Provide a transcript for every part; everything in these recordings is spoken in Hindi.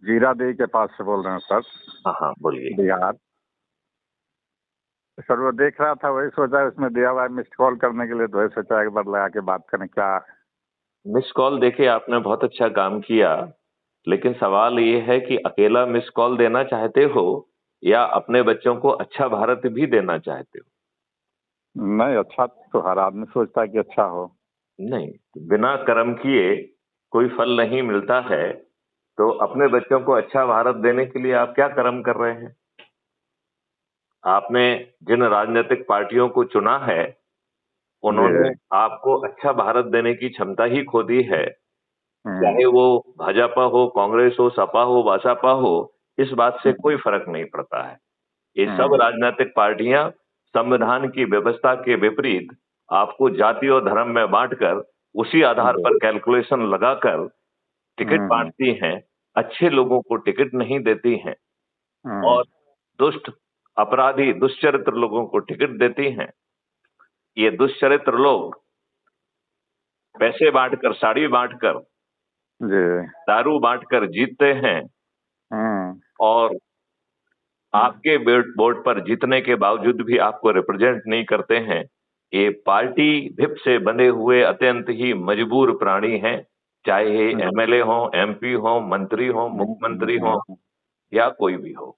जीरा देवी के पास से बोल रहे हैं सर। हाँ हाँ बोलिए। बिहार। सर वो देख रहा था, वही सोचा उसमें दिया हुआ है मिस्ड कॉल करने के लिए, तो वही सोचा एक बार लगा के बात करें क्या। मिस कॉल देखिए, आपने बहुत अच्छा काम किया, लेकिन सवाल ये है कि अकेला मिस कॉल देना चाहते हो या अपने बच्चों को अच्छा भारत भी देना चाहते हो? नहीं, अच्छा तो हर आदमी सोचता है कि अच्छा हो। नहीं, बिना कर्म किए कोई फल नहीं मिलता है। तो अपने बच्चों को अच्छा भारत देने के लिए आप क्या कर्म कर रहे हैं? आपने जिन राजनीतिक पार्टियों को चुना है, उन्होंने जी। आपको अच्छा भारत देने की क्षमता ही खो दी है। हम्म। चाहे वो भाजपा हो, कांग्रेस हो, सपा हो, बसपा हो, इस बात से हम्म। कोई फर्क नहीं पड़ता है। ये सब हम्म। राजनीतिक पार्टियां संविधान की व्यवस्था के विपरीत आपको जाति और धर्म में बांटकर उसी आधार जी। पर कैलकुलेशन लगाकर टिकट हम्म। बांटती हैं। अच्छे लोगों को टिकट नहीं देती हैं हम्म। और दुष्ट, अपराधी, दुष्चरित्र लोगों को टिकट देती हैं। ये दुष्चरित्र लोग पैसे बांटकर, साड़ी बांटकर, जी। दारू बांटकर जीतते हैं हम्म। और आपके बोर्ड पर जीतने के बावजूद भी आपको रिप्रेजेंट नहीं करते हैं। ये पार्टी भिप से बंधे हुए अत्यंत ही मजबूर प्राणी हैं, चाहे ये एमएलए हो, एमपी हो, मंत्री हो, मुख्यमंत्री हो या कोई भी हो।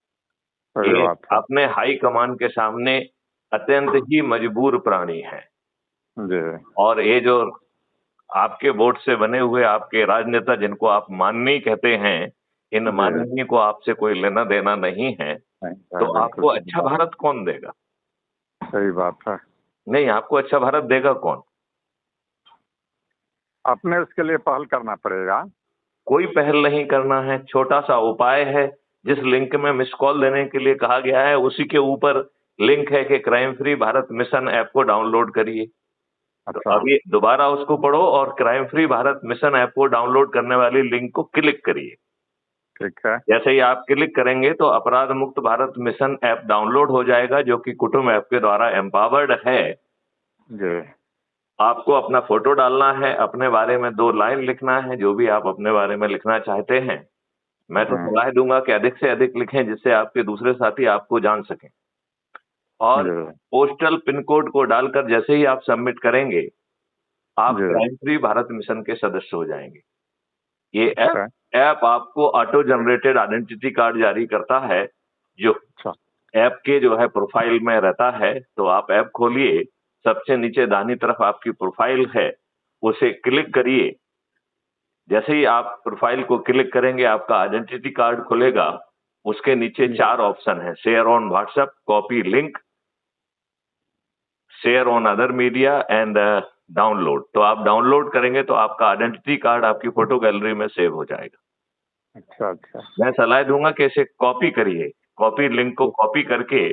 सही ये बात है। अपने हाई कमान के सामने अत्यंत ही मजबूर प्राणी हैं। जी। और ये जो आपके वोट से बने हुए आपके राजनेता, जिनको आप माननीय कहते हैं, इन जी। माननीय को आपसे कोई लेना देना नहीं है। नहीं तो सर, बिल्कुल आपको सही अच्छा बात। भारत कौन देगा? सही बात है। नहीं, आपको अच्छा भारत देगा कौन? अपने उसके लिए पहल करना पड़ेगा। कोई पहल नहीं करना है। छोटा सा उपाय है, जिस लिंक में मिस कॉल देने के लिए कहा गया है उसी के ऊपर लिंक है कि crime free Bharat mission app को डाउनलोड करिए। तो अच्छा। अभी दोबारा उसको पढ़ो और crime free Bharat mission app को डाउनलोड करने वाली लिंक को क्लिक करिए। ठीक है। जैसे ही आप क्लिक करेंगे तो अपराध मुक्त भारत मिशन ऐप डाउनलोड हो जाएगा, जो कि कुटुंब ऐप के द्वारा एम्पावर्ड है। जी। आपको अपना फोटो डालना है, अपने बारे में 2 लाइन लिखना है, जो भी आप अपने बारे में लिखना चाहते हैं। मैं तो हम्म। सलाह दूंगा कि अधिक से अधिक लिखें, जिससे आपके दूसरे साथी आपको जान सकें। और जी। पोस्टल पिन कोड को डालकर जैसे ही आप सबमिट करेंगे, आप जी। क्राइम फ्री भारत मिशन के सदस्य हो जाएंगे। ये ठीक ऐप है। ऐप आपको ऑटो जनरेटेड आइडेंटिटी कार्ड जारी करता है, जो अच्छा। ऐप के जो है प्रोफाइल में रहता है। तो आप ऐप खोलिए, सबसे नीचे दाहिनी तरफ आपकी प्रोफाइल है, उसे क्लिक करिए। जैसे ही आप प्रोफाइल को क्लिक करेंगे, आपका आइडेंटिटी कार्ड खुलेगा। उसके नीचे 4 ऑप्शन है: share on WhatsApp, copy link, share on other media and download. तो आप डाउनलोड करेंगे तो आपका आइडेंटिटी कार्ड आपकी फोटो गैलरी में सेव हो जाएगा। अच्छा। अच्छा। मैं सलाह दूंगा कि इसे कॉपी करिए। कॉपी लिंक को कॉपी करके,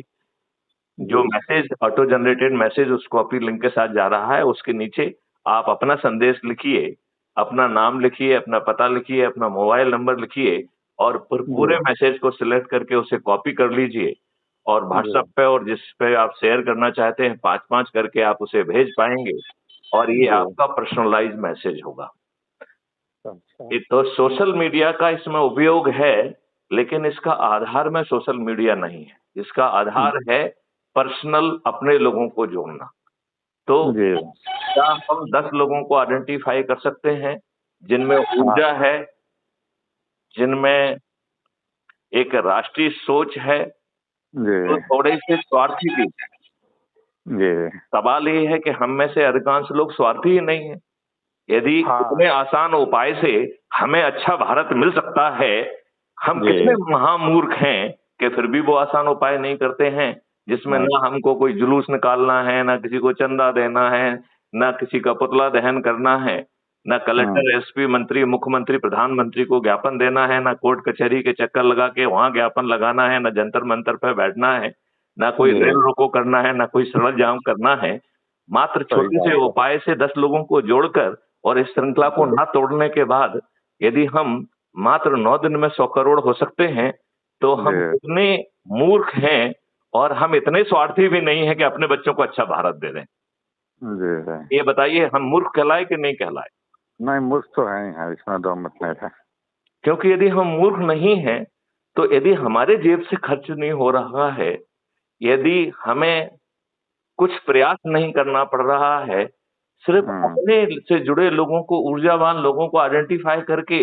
जो जी। मैसेज, ऑटो जनरेटेड मैसेज उस कॉपी लिंक के साथ जा रहा है, उसके नीचे आप अपना संदेश लिखिए, अपना नाम लिखिए, अपना पता लिखिए, अपना मोबाइल नंबर लिखिए और फिर जी। पूरे मैसेज को सिलेक्ट करके उसे कॉपी कर लीजिए। और व्हाट्सएप जी। पे और जिस पे आप शेयर करना चाहते हैं, 5-5 करके आप उसे भेज पाएंगे और ये जी। आपका पर्सनलाइज मैसेज होगा। अच्छा। ये तो सोशल मीडिया का इसमें उपयोग है, लेकिन इसका आधार में सोशल मीडिया नहीं है। इसका आधार है पर्सनल, अपने लोगों को जोड़ना। तो जी। क्या हम 10 लोगों को आइडेंटिफाई कर सकते हैं जिनमें हाँ। ऊर्जा है, जिनमें एक राष्ट्रीय सोच है, तो जी। थोड़े से स्वार्थी भी हैं। जी। सवाल ये है कि हम में से अधिकांश लोग स्वार्थी ही नहीं है। यदि हाँ। इतने आसान उपाय से हमें अच्छा भारत मिल सकता है, हम कितने जी। महामूर्ख हैं कि फिर भी वो आसान उपाय नहीं करते हैं, जिसमें हाँ। ना हमको कोई जुलूस निकालना है, ना किसी को चंदा देना है, ना किसी का पुतला दहन करना है, ना हाँ। कलेक्टर, एसपी, मंत्री, मुख्यमंत्री, प्रधानमंत्री को ज्ञापन देना है, ना कोर्ट कचहरी के चक्कर लगा के वहां ज्ञापन लगाना है, ना जंतर मंतर पर बैठना है, ना कोई जी। रेल रोको करना है, ना कोई सड़क जाम करना है। मात्र सही छोटे से बात है। उपाय से 10 लोगों को जोड़कर और इस श्रृंखला को जी। ना तोड़ने के बाद यदि हम मात्र 9 दिन में 100 करोड़ हो सकते हैं, तो हम जी। कितने मूर्ख हैं और हम इतने स्वार्थी भी नहीं हैं कि अपने बच्चों को अच्छा भारत दे दें। जी। जी। ये बताइए, हम मूर्ख कहलाए कि नहीं कहलाए? नहीं, मूर्ख तो है ही है, इसमें दो मत नहीं है। क्योंकि यदि हम मूर्ख नहीं हैं, तो यदि हमारे जेब से खर्च नहीं हो रहा है, यदि हमें कुछ प्रयास नहीं करना पड़ रहा है, सिर्फ अपने से जुड़े लोगों को, ऊर्जावान लोगों को आइडेंटिफाई करके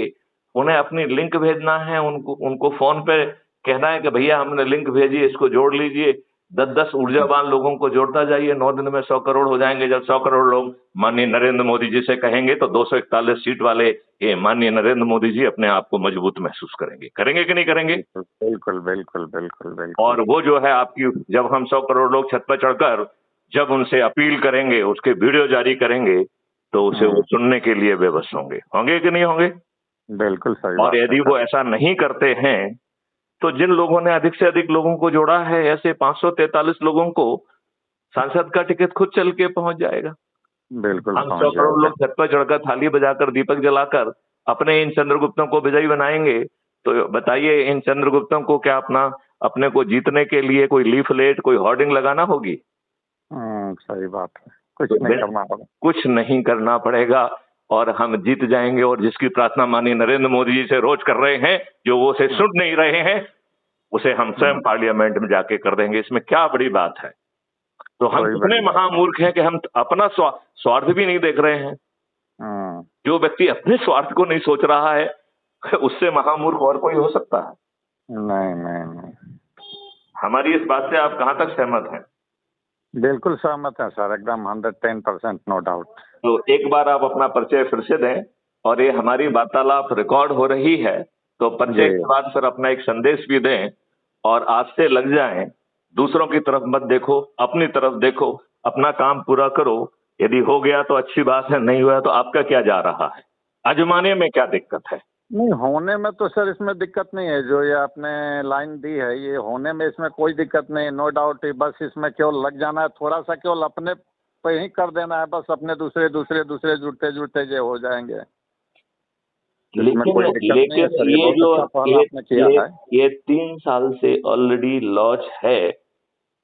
उन्हें अपनी लिंक भेजना है, उनको उनको फोन पे कहना है कि भैया हमने लिंक भेजी, इसको जोड़ लीजिए। 10-10 ऊर्जावान लोगों को जोड़ता जाइए, 9 दिन में 100 करोड़ हो जाएंगे। जब 100 करोड़ लोग माननीय नरेंद्र मोदी जी से कहेंगे, तो 241 सीट वाले ये माननीय नरेंद्र मोदी जी अपने आप को मजबूत महसूस करेंगे। करेंगे कि नहीं करेंगे? बिल्कुल बिल्कुल बिल्कुल बिल्कुल। और वो जो है आपकी, जब हम 100 करोड़ लोग छत पर चढ़कर जब उनसे अपील करेंगे, उसके वीडियो जारी करेंगे, तो उसे वो सुनने के लिए बेबस होंगे कि नहीं होंगे? बिल्कुल सही। और यदि वो ऐसा नहीं करते हैं, तो जिन लोगों ने अधिक से अधिक लोगों को जोड़ा है, ऐसे 543 लोगों को सांसद का टिकट खुद चल के पहुंच जाएगा। बिल्कुल हम 100 करोड़ लोग छत पर चढ़कर, थाली बजाकर, दीपक जलाकर अपने इन चंद्रगुप्तों को विजयी बनाएंगे, तो बताइए इन चंद्रगुप्तों को क्या अपने को जीतने के लिए कोई लीफलेट, कोई होर्डिंग लगाना होगी? सही बात है। कुछ नहीं करना पड़ेगा। कुछ नहीं करना पड़ेगा और हम जीत जाएंगे। और जिसकी प्रार्थना माननीय नरेंद्र मोदी जी से रोज कर रहे हैं, जो वो उसे सुन नहीं रहे हैं, उसे हम स्वयं पार्लियामेंट में जाके कर देंगे। इसमें क्या बड़ी बात है? तो हम इतने महामूर्ख हैं कि हम अपना स्वार्थ भी नहीं देख रहे हैं। जो व्यक्ति अपने स्वार्थ को नहीं सोच रहा है, उससे महामूर्ख और कोई हो सकता है? नहीं नहीं नहीं। हमारी इस बात से आप कहां तक सहमत हैं? बिल्कुल सहमत है सर, एकदम 110%, नो डाउट। तो एक बार आप अपना परिचय फिर से दें, और ये हमारी वार्तालाप रिकॉर्ड हो रही है, तो परिचय के बाद सर अपना एक संदेश भी दें और आज से लग जाएं। दूसरों की तरफ मत देखो, अपनी तरफ देखो, अपना काम पूरा करो। यदि हो गया तो अच्छी बात है, नहीं हुआ तो आपका क्या जा रहा है? आजमाने में क्या दिक्कत है? नहीं, होने में तो सर इसमें दिक्कत नहीं है। जो ये आपने लाइन दी है, ये होने में इसमें कोई दिक्कत नहीं, नो डाउट। बस इसमें केवल लग जाना है, थोड़ा सा केवल अपने पे ही कर देना है, बस अपने दूसरे दूसरे दूसरे जुड़ते जुड़ते जो हो जाएंगे। ये 3 साल से ऑलरेडी लॉन्च है।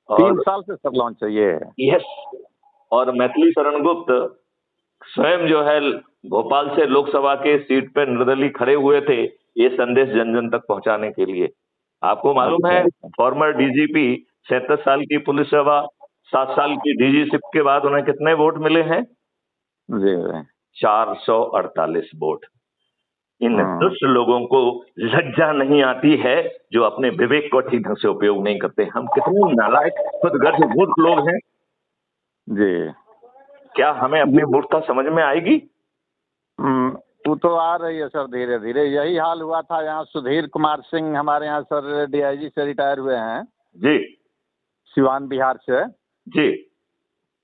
3 साल से सर लॉन्च है ये? यस। और मैथिली शरण गुप्त स्वयं जो है भोपाल से लोकसभा के सीट पे निर्दलीय खड़े हुए थे, ये संदेश जन जन तक पहुंचाने के लिए। आपको मालूम है, फॉर्मर डीजीपी 37 साल की पुलिस सेवा, 7 साल की डीजीशिप के बाद उन्हें कितने वोट मिले हैं? 448 वोट। इन दुष्ट लोगों को लज्जा नहीं आती है, जो अपने विवेक को ठीक ढंग से उपयोग नहीं करते। हम कितने नालायक, खुदगर्ज मूर्ख लोग हैं जी। क्या हमें अपनी मूर्खता समझ में आएगी? वो तो आ रही है सर, धीरे धीरे। यही हाल हुआ था यहाँ सुधीर कुमार सिंह, हमारे यहाँ सर डीआईजी से रिटायर हुए हैं जी, सिवान बिहार से जी।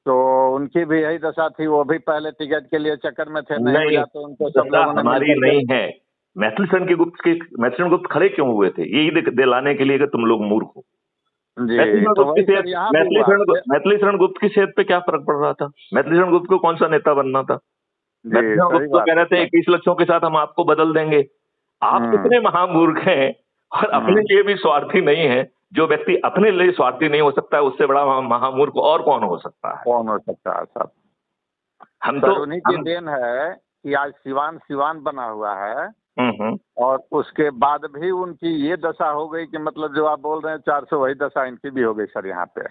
तो उनकी भी यही दशा थी। वो भी पहले टिकट के लिए चक्कर में थे, नहीं मिला तो उनको सब लोगों ने हमारी नहीं है। मैथिली शरण गुप्त खड़े क्यों हुए थे? यही दिलाने के लिए कि तुम लोग मूर्ख हो। मैथिली शरण गुप्त की सेहत पे क्या फर्क पड़ रहा था? मैथिली शरण गुप्त को कौन सा नेता बनना था? मैथिली शरण गुप्त को कह रहे थे 21 लक्षों के साथ हम आपको बदल देंगे। आप कितने महामूर्ख हैं और अपने लिए भी स्वार्थी नहीं है। जो व्यक्ति अपने लिए स्वार्थी नहीं हो सकता है, उससे बड़ा महामूर्ख और कौन हो सकता है? कौन हो सकता है सर? हम तो उन्हीं की देन है कि आज सिवान बना हुआ है। और उसके बाद भी उनकी ये दशा हो गई कि मतलब जो आप बोल रहे हैं 400, वही दशा इनकी भी हो गई सर यहाँ पे।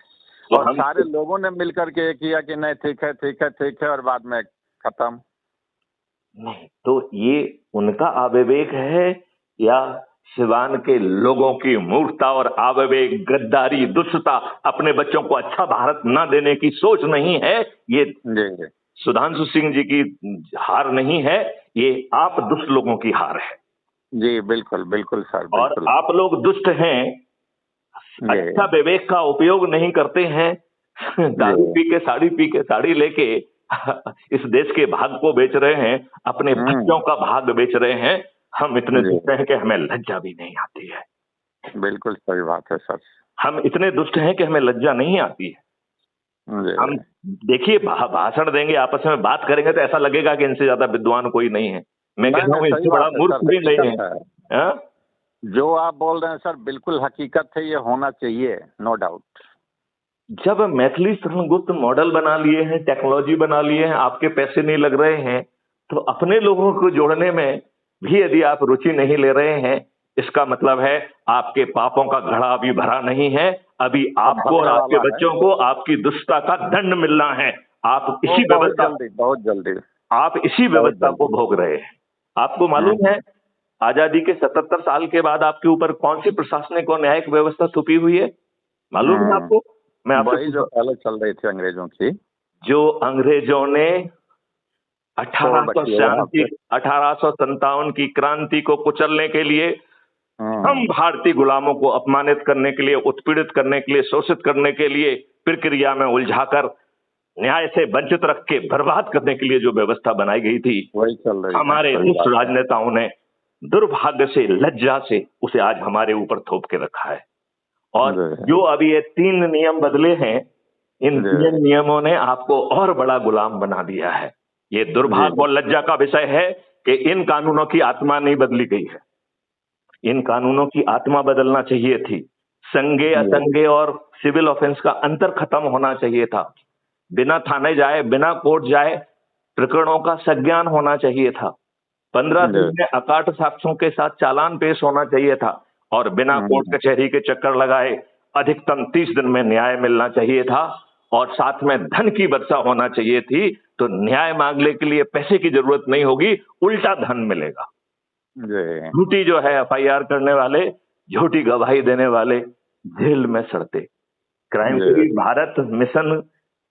और सारे लोगों ने मिलकर के किया कि नहीं ठीक है ठीक है ठीक है, और बाद में खत्म। तो ये उनका अविवेक है या सिवान के लोगों की मूर्खता और अविवेक, गद्दारी, दुष्टता, अपने बच्चों को अच्छा भारत न देने की सोच नहीं है? ये सुधांशु सिंह जी की हार नहीं है, ये आप दुष्ट लोगों की हार है। जी बिल्कुल बिल्कुल सर, बिल्कुल। और आप लोग दुष्ट हैं, अच्छा विवेक का उपयोग नहीं करते हैं। दारू पी के साड़ी लेके इस देश के भाग को बेच रहे हैं, अपने बच्चों का भाग बेच रहे हैं। हम इतने दुष्ट हैं कि हमें लज्जा भी नहीं आती है। बिल्कुल सही बात है सर। हम इतने दुष्ट हैं कि हमें लज्जा नहीं आती है। हम देखिए भाषण देंगे, आपस में बात करेंगे तो ऐसा लगेगा कि इनसे ज्यादा विद्वान कोई नहीं है। मैं कहता हूँ इनसे बड़ा मूर्ख भी नहीं है। जो आप बोल रहे हैं सर बिल्कुल हकीकत है, ये होना चाहिए, नो डाउट। जब मैथिली शरण गुप्त मॉडल बना लिए हैं, टेक्नोलॉजी बना लिए हैं, आपके पैसे नहीं लग रहे हैं, तो अपने लोगों को जोड़ने में भी यदि आप रुचि नहीं ले रहे हैं, इसका मतलब है आपके पापों का घड़ा अभी भरा नहीं है। अभी आपको और आपके बच्चों को आपकी दुष्टता का दंड मिलना है। आप इसी व्यवस्था, बहुत जल्दी आप इसी व्यवस्था को भोग रहे हैं। आपको मालूम है आजादी के 77 साल के बाद आपके ऊपर कौन सी प्रशासनिक और न्यायिक व्यवस्था थोपी हुई है, मालूम है आपको? मैं आपसे जो पहले चल रही थी अंग्रेजों की, जो अंग्रेजों ने 1857 की क्रांति को कुचलने के लिए, हम भारतीय गुलामों को अपमानित करने के लिए, उत्पीड़ित करने के लिए, शोषित करने के लिए, प्रक्रिया में उलझाकर न्याय से वंचित रख के बर्बाद करने के लिए जो व्यवस्था बनाई गई थी, वही चल रही है। हमारे उस राजनेताओं ने दुर्भाग्य से, लज्जा से उसे आज हमारे ऊपर थोप के रखा है। और जो अभी ये 3 नियम बदले हैं, इन 3 नियमों ने आपको और बड़ा गुलाम बना दिया है। ये दुर्भाग्य और लज्जा का विषय है कि इन कानूनों की आत्मा नहीं बदली गई है। इन कानूनों की आत्मा बदलना चाहिए थी। संज्ञेय, असंज्ञेय और सिविल ऑफेंस का अंतर खत्म होना चाहिए था। बिना थाने जाए, बिना कोर्ट जाए प्रकरणों का संज्ञान होना चाहिए था। 15 दिन में अकाट साक्ष्यों के साथ चालान पेश होना चाहिए था और बिना कोर्ट कचहरी के चक्कर लगाए अधिकतम 30 दिन में न्याय मिलना चाहिए था। और साथ में धन की वर्षा होना चाहिए थी, तो न्याय मांगने के लिए पैसे की जरूरत नहीं होगी, उल्टा धन मिलेगा। झूठी जो है FIR करने वाले, झूठी गवाही देने वाले जेल में सड़ते। क्राइम फ्री भारत मिशन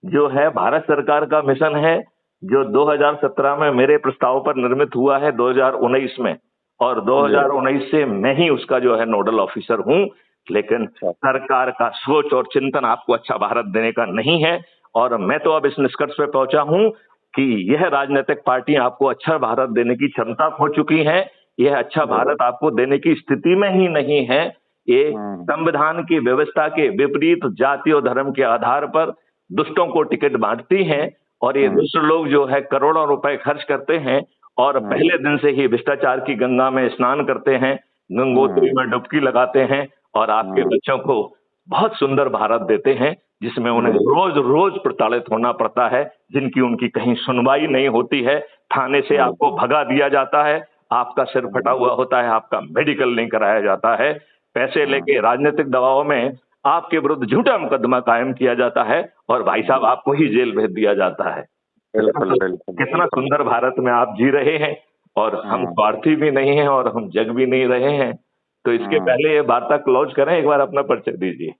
जो है भारत सरकार का मिशन है, जो 2017 में मेरे प्रस्ताव पर निर्मित हुआ है 2019 में, और 2019 से मैं ही उसका जो है नोडल ऑफिसर हूं। लेकिन सरकार का सोच और चिंतन आपको अच्छा भारत देने का नहीं है। और मैं तो अब इस निष्कर्ष पे पहुंचा हूं कि यह राजनीतिक पार्टी आपको अच्छा भारत देने की क्षमता खो चुकी है। यह अच्छा भारत आपको देने की स्थिति में ही नहीं है। ये संविधान की व्यवस्था के विपरीत जाति और धर्म के आधार पर दुष्टों को टिकट बांटती हैं, और ये दुष्ट लोग जो है करोड़ों रुपए खर्च करते हैं और पहले दिन से ही भ्रष्टाचार की गंगा में स्नान करते हैं, गंगोत्री में डुबकी लगाते हैं और आपके बच्चों को बहुत सुंदर भारत देते हैं, जिसमें उन्हें रोज रोज प्रताड़ित होना पड़ता है, जिनकी उनकी कहीं सुनवाई नहीं होती है। थाने से आपको भगा दिया जाता है, आपका सिर फटा हुआ होता है, आपका मेडिकल नहीं कराया जाता है, पैसे लेके राजनीतिक दबाव में आपके विरुद्ध झूठा मुकदमा कायम किया जाता है और भाई साहब आपको ही जेल भेज दिया जाता है। कितना सुंदर भारत में आप जी रहे हैं, और हम स्वार्थी भी नहीं हैं और हम जग भी नहीं रहे हैं। तो इसके पहले ये वार्ता क्लोज करें, एक बार अपना परिचय दीजिए।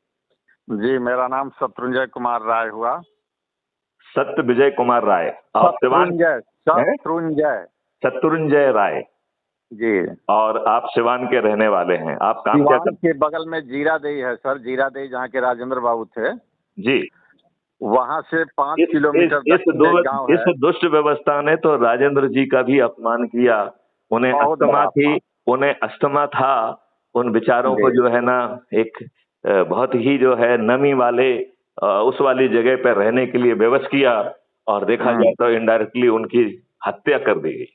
जी, मेरा नाम शत्रुंजय कुमार राय हुआ। सत्यविजय कुमार राय। शत्रुंजय राय जी। और आप सिवान के रहने वाले हैं। आप काम क्या करते हैं? के बगल में जीरादेई है सर, जीरादेई जहाँ के राजेंद्र बाबू थे जी, वहाँ से 5 किलोमीटर इस दुष्ट व्यवस्था ने तो राजेंद्र जी का भी अपमान किया। उन्हें अस्थमा था। उन विचारों को जो है ना एक बहुत ही जो है नमी वाले उस वाली जगह पर रहने के लिए विवश किया, और देखा जाए तो इनडायरेक्टली उनकी हत्या कर दी गई।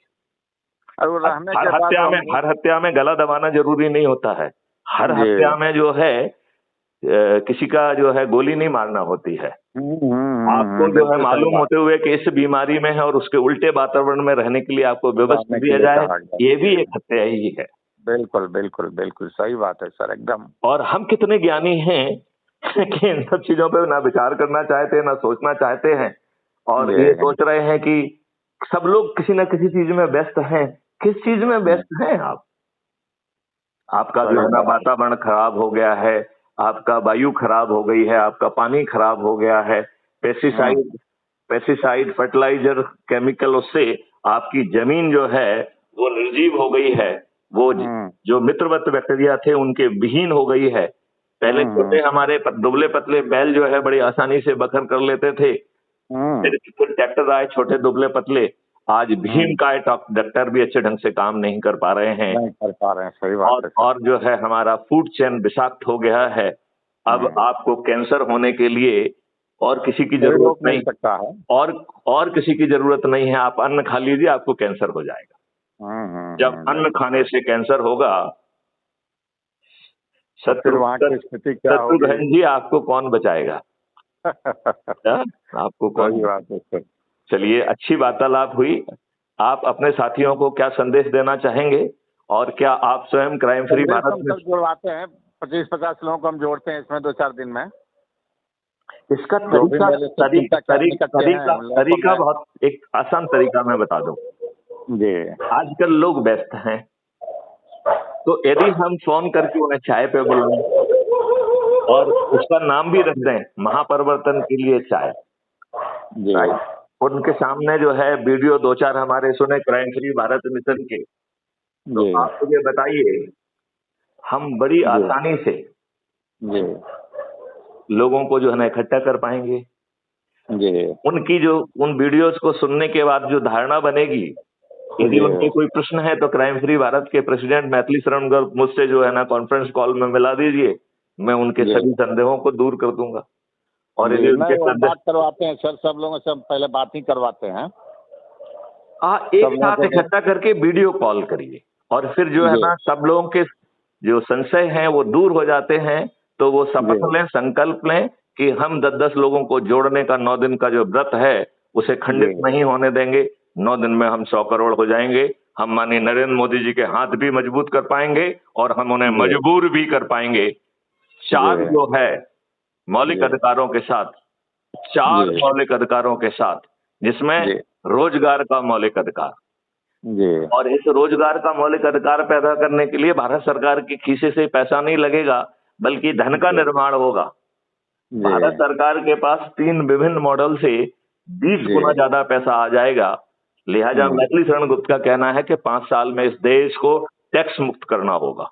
हर हत्या में गला दबाना जरूरी नहीं होता है। हर हत्या में जो है किसी का जो है गोली नहीं मारना होती है। आपको जो है मालूम होते हुए कि इस बीमारी में है और उसके उल्टे वातावरण में रहने के लिए आपको व्यवस्था दिया जाए, ये भी एक हत्या ही है। बिल्कुल बिल्कुल बिल्कुल सही बात है सर, एकदम। और हम कितने ज्ञानी हैं कि इन सब चीजों पे ना विचार करना चाहते हैं, ना सोचना चाहते हैं, और ये सोच रहे हैं कि सब लोग किसी न किसी चीज में व्यस्त हैं। किस चीज में व्यस्त हैं आप? आपका जो है ना वातावरण खराब हो गया है, आपका वायु खराब हो गई है, आपका पानी खराब हो गया है, पेस्टिसाइड फर्टिलाइजर केमिकल, उससे आपकी जमीन जो है वो निर्जीव हो गई है। वो जो मित्रवत बैक्टीरिया थे उनके विहीन हो गई है। पहले छोटे हमारे दुबले पतले बैल जो है बड़ी आसानी से बखर कर लेते थे, फिर ट्रैक्टर आए छोटे दुबले पतले। आज भीम काय डॉक्टर भी अच्छे ढंग से काम नहीं कर पा रहे हैं, सही बात है। और जो है हमारा फूड चेन विषाक्त हो गया है। अब आपको कैंसर होने के लिए और किसी की जरूरत नहीं सकता है, और किसी की जरूरत नहीं है। आप अन्न खा लीजिए, आपको कैंसर हो जाएगा। जब अन्न खाने से कैंसर होगा, शत्रुघ्न जी आपको कौन बचाएगा? आपको कौन? चलिए, अच्छी वार्तालाप हुई। आप अपने साथियों को क्या संदेश देना चाहेंगे और क्या आप स्वयं क्राइम फ्री भारत में जुड़वाते हैं? 25-50 लोगों को हम जोड़ते हैं इसमें 2-4 दिन में। इसका तरीका बहुत एक आसान तरीका मैं बता दूं जी। आजकल लोग व्यस्त हैं, तो यदि हम फोन करके उन्हें चाय पे बुलाएं और उसका नाम भी रख दें महापरिवर्तन के लिए चाय जी, उनके सामने जो है वीडियो 2-4 हमारे सुने क्राइम फ्री भारत मिशन के, तो आप मुझे बताइए हम बड़ी आसानी से लोगों को जो है ना इकट्ठा कर पाएंगे जी। उनकी जो उन वीडियोस को सुनने के बाद जो धारणा बनेगी, यदि उनके कोई प्रश्न है तो क्राइम फ्री भारत के प्रेसिडेंट मैथिली शरण गर्ग मुझसे जो है ना कॉन्फ्रेंस कॉल में मिला दीजिए, मैं उनके सभी संदेहों को दूर कर दूंगा। और यदि उनके बात करवाते हैं सर, सब लोगों से पहले बात ही करवाते हैं। एक साथ इकट्ठा करके वीडियो कॉल करिए और फिर जो है ना सब लोगों के जो संशय हैं वो दूर हो जाते हैं। तो वो शपथ लें, संकल्प लें कि हम 10-10 लोगों को जोड़ने का 9 दिन का जो व्रत है उसे खंडित नहीं होने देंगे। 9 दिन में हम 100 करोड़ हो जाएंगे। हम माननीय नरेंद्र मोदी जी के हाथ भी मजबूत कर पाएंगे और हम उन्हें मजबूर भी कर पाएंगे। 4 जो है मौलिक अधिकारों के साथ, 4 मौलिक अधिकारों के साथ, जिसमें रोजगार का मौलिक अधिकार और इस रोजगार का मौलिक अधिकार पैदा करने के लिए भारत सरकार के खीसे से पैसा नहीं लगेगा बल्कि धन का निर्माण होगा। भारत सरकार के पास 3 विभिन्न मॉडल से 20 गुना ज्यादा पैसा आ जाएगा। लिहाजा मैथिली शरण गुप्त का कहना है कि 5 साल में इस देश को टैक्स मुक्त करना होगा।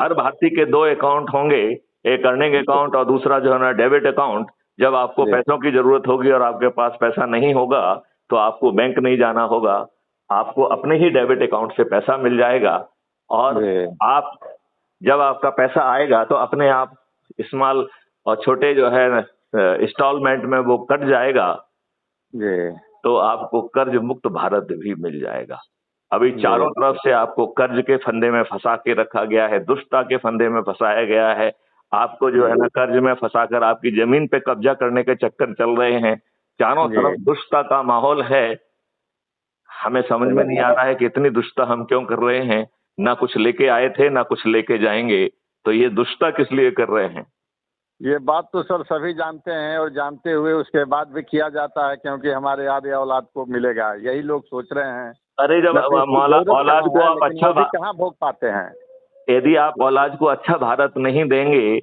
हर भारतीय के 2 अकाउंट होंगे, एक अर्निंग अकाउंट और दूसरा जो है ना डेबिट अकाउंट। जब आपको पैसों की जरूरत होगी और आपके पास पैसा नहीं होगा तो आपको बैंक नहीं जाना होगा, आपको अपने ही डेबिट अकाउंट से पैसा मिल जाएगा और आप जब आपका पैसा आएगा तो अपने आप स्मॉल और छोटे जो है इंस्टॉलमेंट में वो कट जाएगा, तो आपको कर्ज मुक्त भारत भी मिल जाएगा। अभी चारों तरफ से आपको कर्ज के फंदे में फंसा के रखा गया है, दुष्टता के फंदे में फंसाया गया है। आपको जो है ना कर्ज में फंसाकर आपकी जमीन पे कब्जा करने के चक्कर चल रहे हैं। चारों तरफ दुष्टता का माहौल है। हमें समझ में नहीं आ रहा है कि इतनी दुष्टता हम क्यों कर रहे हैं। ना कुछ लेके आए थे ना कुछ लेके जाएंगे, तो ये दुष्टता किस लिए कर रहे हैं? ये बात तो सर सभी जानते हैं और जानते हुए उसके बाद भी किया जाता है क्योंकि हमारे आगे औलाद को मिलेगा, यही लोग सोच रहे हैं। अरे जब औलाद को आप अच्छा कहाँ भोग पाते हैं। यदि आप औलाद को अच्छा भारत नहीं देंगे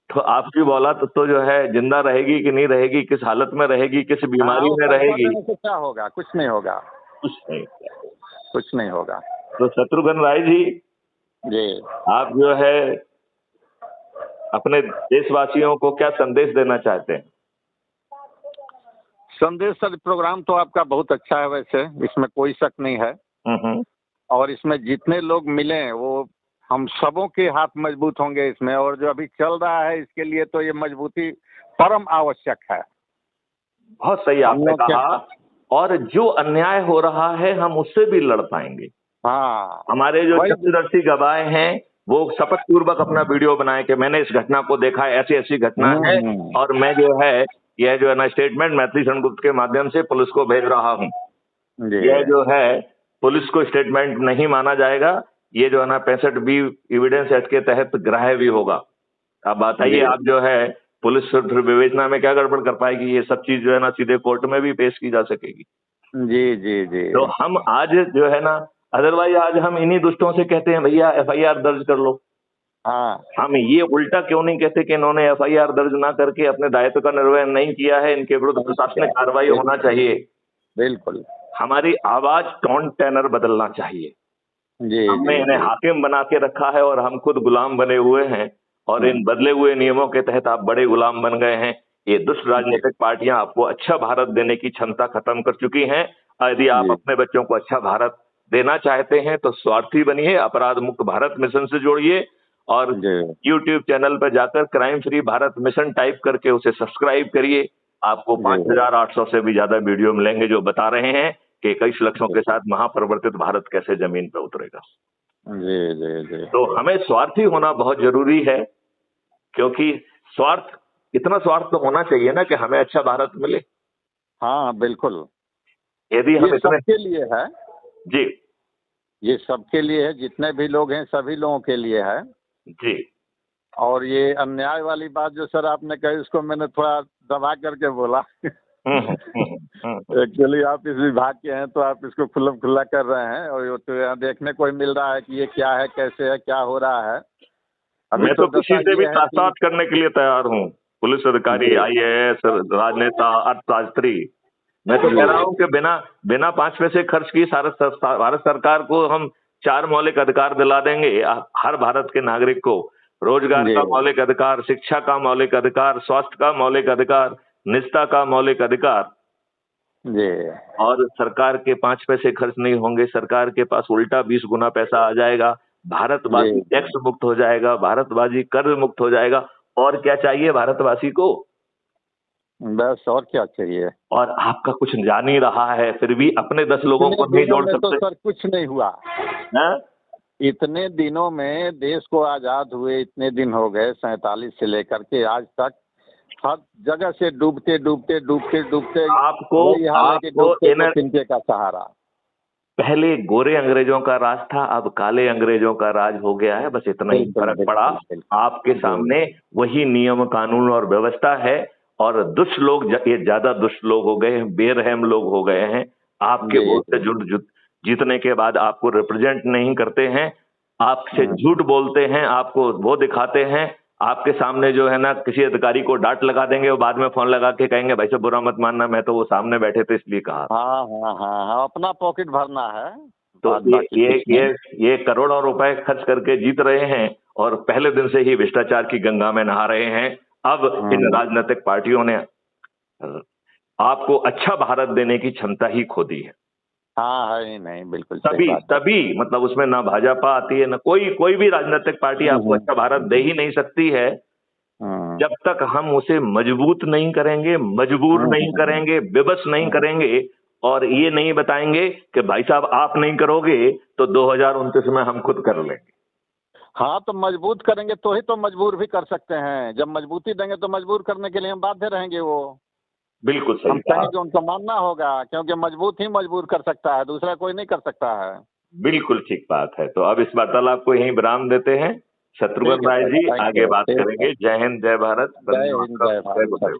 तो आपकी औलाद तो जो है जिंदा रहेगी कि नहीं रहेगी, किस हालत में रहेगी, किस बीमारी में रहेगी, क्या होगा? कुछ नहीं होगा, कुछ नहीं होगा। तो शत्रुघ्न राय जी आप जो है अपने देशवासियों को क्या संदेश देना चाहते हैं? संदेश सर, प्रोग्राम तो आपका बहुत अच्छा है, वैसे इसमें कोई शक नहीं है। और इसमें जितने लोग मिले वो हम सबों के हाथ मजबूत होंगे इसमें, और जो अभी चल रहा है इसके लिए तो ये मजबूती परम आवश्यक है। बहुत सही आपने कहा। और जो अन्याय हो रहा है हम उससे भी लड़ पाएंगे। हाँ, हमारे जो चक्षुदर्शी गवाह हैं वो शपथ पूर्वक अपना वीडियो बनाए कि मैंने इस घटना को देखा, ऐसी ऐसी घटना है और मैं जो है यह जो है ना स्टेटमेंट मैथिली शरण गुप्त के माध्यम से पुलिस को भेज रहा हूँ। यह जो है पुलिस को स्टेटमेंट नहीं माना जाएगा, ये जो है ना 65B एविडेंस एक्ट के तहत ग्राह्य भी होगा। अब बताइए आप जो है पुलिस फिर विवेचना में क्या गड़बड़ कर पाएगी? ये सब चीज जो है ना सीधे कोर्ट में भी पेश की जा सकेगी। जी जी जी। तो हम आज जो है ना, अदरवाइज आज हम इन्हीं दुष्टों से कहते हैं भैया FIR दर्ज कर लो। हाँ, हम ये उल्टा क्यों नहीं कहते कि इन्होंने FIR दर्ज ना करके अपने दायित्व का निर्वहन नहीं किया है, इनके विरुद्ध प्रशासनिक कार्रवाई होना चाहिए। बिल्कुल, हमारी आवाज टोन टेनर बदलना चाहिए। हमने इन्हें हाकिम बना के रखा है और हम खुद गुलाम बने हुए हैं और इन बदले हुए नियमों के तहत आप बड़े गुलाम बन गए हैं। ये दुष्ट राजनीतिक पार्टियां आपको अच्छा भारत देने की क्षमता खत्म कर चुकी हैं। यदि आप अपने बच्चों को अच्छा भारत देना चाहते हैं तो स्वार्थी बनिए, अपराध मुक्त भारत मिशन से जोड़िए और YouTube चैनल पर जाकर crime free Bharat mission type करके उसे सब्सक्राइब करिए। आपको 5800 से भी ज्यादा वीडियो मिलेंगे जो बता रहे हैं कि 21 लक्षों के साथ महापरिवर्तित भारत कैसे जमीन पर उतरेगा। जी जी जी। तो हमें स्वार्थी होना बहुत जरूरी है, क्योंकि इतना स्वार्थ तो होना चाहिए ना कि हमें अच्छा भारत मिले। हाँ बिल्कुल। यदि हम ये इतने सबके लिए है, जी ये सबके लिए है, जितने भी लोग हैं सभी लोगों के लिए है। जी और ये अन्याय वाली बात जो सर आपने कही, उसको मैंने थोड़ा दबा करके बोला। एक्चुअली आप इस विभाग के हैं तो आप इसको खुल्लम खुल्ला कर रहे हैं, और ये तो यहाँ देखने को ही मिल रहा है कि ये क्या है, कैसे है, क्या हो रहा है। अभी मैं तो किसी दशा से भी ये है कि ताकत करने के लिए तैयार हूँ, पुलिस अधिकारी, IAS, राजनेता, अर्थशास्त्री। मैं तो कह रहा हूँ कि बिना बिना 5 पैसे खर्च किए भारत सरकार को हम 4 मौलिक अधिकार दिला देंगे हर भारत के नागरिक को। रोजगार का मौलिक अधिकार, शिक्षा का मौलिक अधिकार, स्वास्थ्य का मौलिक अधिकार, निजता का मौलिक अधिकार। जी। और सरकार के 5 पैसे खर्च नहीं होंगे, सरकार के पास उल्टा 20 गुना पैसा आ जाएगा, भारतवासी टैक्स मुक्त हो जाएगा, भारतवासी कर्ज मुक्त हो जाएगा। और क्या चाहिए भारतवासी को? बस और क्या चाहिए। और आपका कुछ जान ही रहा है, फिर भी अपने 10 लोगों को नहीं जोड़ सकते। तो सर कुछ नहीं हुआ है? इतने दिनों में देश को आजाद हुए इतने दिन हो गए, 47 से लेकर के आज तक हर जगह से डूबते डूबते डूबते डूबते आपको तिनके का सहारा। पहले गोरे अंग्रेजों का राज था, अब काले अंग्रेजों का राज हो गया है, बस इतना ही फर्क पड़ा। आपके सामने वही नियम कानून और व्यवस्था है, और दुष्ट लोग ये ज्यादा दुष्ट लोग हो गए हैं, बेरहम लोग हो गए हैं। आपके वोट से जीतने के बाद आपको रिप्रेजेंट नहीं करते हैं, आपसे झूठ बोलते हैं, आपको वो दिखाते हैं। आपके सामने जो है ना, किसी अधिकारी को डांट लगा देंगे, वो बाद में फोन लगा के कहेंगे भाई साहब बुरा मत मानना, मैं तो वो सामने बैठे थे इसलिए कहा। हाँ, अपना पॉकेट भरना है। तो ये करोड़ों रुपए खर्च करके जीत रहे हैं, और पहले दिन से ही भ्रष्टाचार की गंगा में नहा रहे हैं। अब इन राजनीतिक पार्टियों ने आपको अच्छा भारत देने की क्षमता ही खो दी है। हाँ है नहीं, बिल्कुल तभी मतलब उसमें ना भाजपा आती है, ना कोई भी राजनीतिक पार्टी आपको अच्छा भारत दे ही नहीं सकती है जब तक हम उसे मजबूत नहीं करेंगे, मजबूर नहीं करेंगे, विवश नहीं करेंगे, और ये नहीं बताएंगे कि भाई साहब आप नहीं करोगे तो 2029 में हम खुद कर लेंगे। हाँ, तो मजबूत करेंगे तो ही तो मजबूर भी कर सकते हैं। जब मजबूती देंगे तो मजबूर करने के लिए हम बाध्य रहेंगे। वो बिल्कुल सही, हम कहेंगे उनको मानना होगा, क्योंकि मजबूत ही मजबूर कर सकता है, दूसरा कोई नहीं कर सकता है। बिल्कुल ठीक बात है। तो अब इस वार्तालाप को यहीं विराम देते हैं। शत्रुघ्न राय जी आगे बात करेंगे। जय हिंद, जय भारत। जय हिंद, जय भारत।